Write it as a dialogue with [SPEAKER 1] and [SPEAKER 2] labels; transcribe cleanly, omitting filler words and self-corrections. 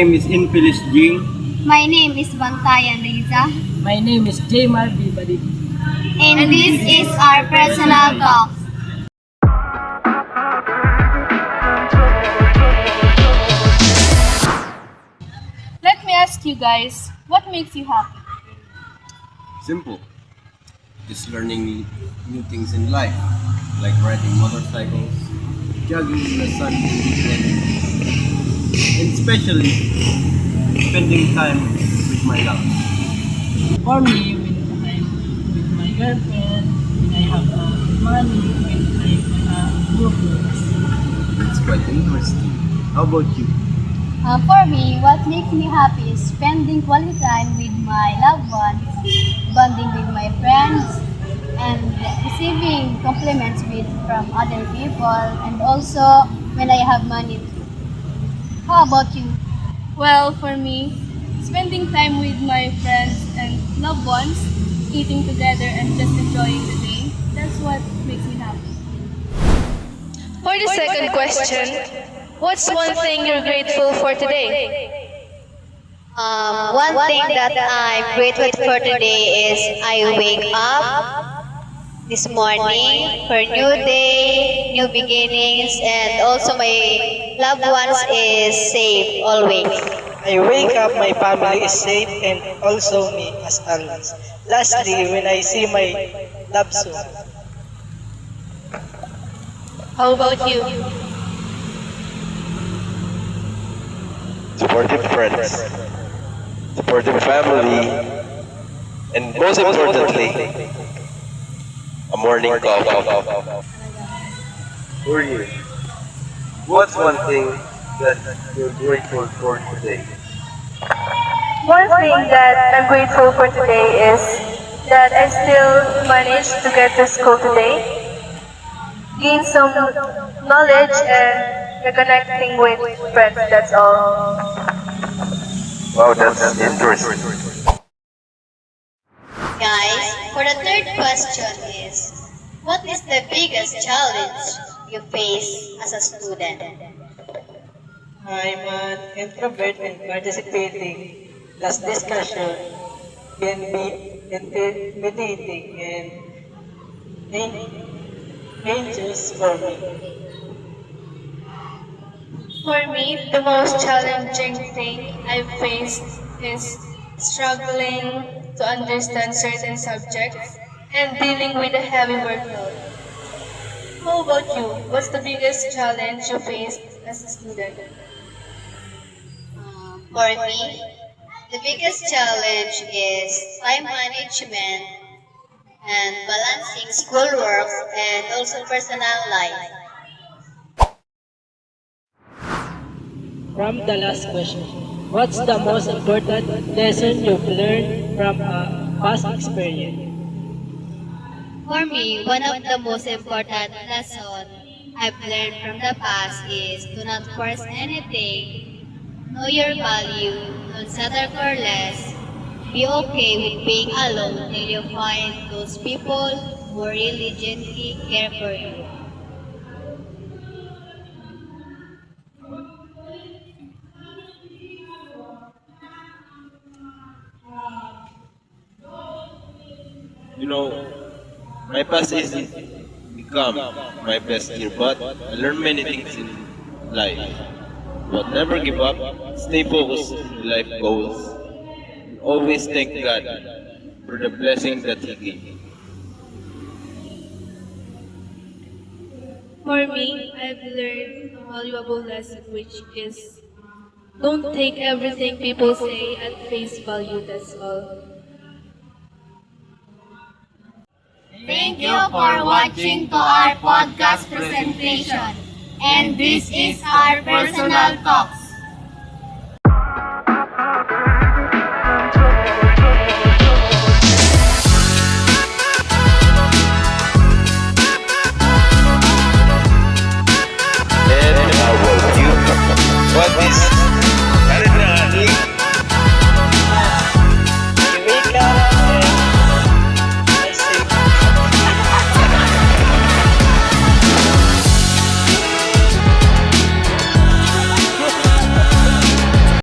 [SPEAKER 1] name is Infilis Jing.
[SPEAKER 2] My name is Bantayan Riza.
[SPEAKER 3] My name is J. Marby Badid.
[SPEAKER 2] And this is our personal talk.
[SPEAKER 4] Let me ask you guys, what makes you happy?
[SPEAKER 1] Simple. Just learning new things in life, like riding motorcycles, jogging in the sun, and especially spending time with my love.
[SPEAKER 3] For me, when I'm with my girlfriend, when I have money, when I'm workers.
[SPEAKER 1] It's quite interesting. How about you?
[SPEAKER 2] For me, what makes me happy is spending quality time with my loved ones, bonding with my friends, and receiving compliments from other people, and also when I have money too. How about you?
[SPEAKER 4] Well, for me, spending time with my friends and loved ones, eating together and just enjoying the day, that's what makes me happy.
[SPEAKER 5] For the second question, what's one thing you're grateful for today?
[SPEAKER 2] One thing that I'm grateful for today is I wake up this morning for new day, new beginnings, and also my loved ones is safe always.
[SPEAKER 6] I wake up, my family is safe, and also me as always. Lastly, when I see my loved one.
[SPEAKER 5] How about you?
[SPEAKER 7] Supportive friends, supportive family, and most importantly, a morning coffee.
[SPEAKER 1] For you, what's one thing that you're grateful for today?
[SPEAKER 8] One thing that I'm grateful for today is that I still managed to get to school today, gain some knowledge and reconnecting with friends, that's all.
[SPEAKER 7] Wow, that's interesting.
[SPEAKER 2] Guys, for the third question is, what is the biggest challenge you face as a student?
[SPEAKER 6] I'm an introvert and participating. Last discussion can be intimidating and dangerous for me.
[SPEAKER 4] For me, the most challenging thing I've faced is struggling to understand certain subjects and dealing with a heavy workload. How about you? What's the biggest challenge you faced as a student?
[SPEAKER 2] For me, the biggest challenge is time management and balancing schoolwork and also personal life.
[SPEAKER 6] From the last question, what's the most important lesson you've learned from a past experience?
[SPEAKER 2] For me, one of the most important lessons I've learned from the past is do not force anything. Know your value, don't settle for less. Be okay with being alone till you find those people who really genuinely care for you.
[SPEAKER 7] You know, my past isn't become my best year, but I learned many things in life. But never give up, stay focused on your life goals, and always thank God for the blessing that He gave me.
[SPEAKER 4] For me, I've learned a valuable lesson which is don't take everything people say at face value, that's all.
[SPEAKER 2] Thank you for watching to our podcast presentation. And this is our personal talks.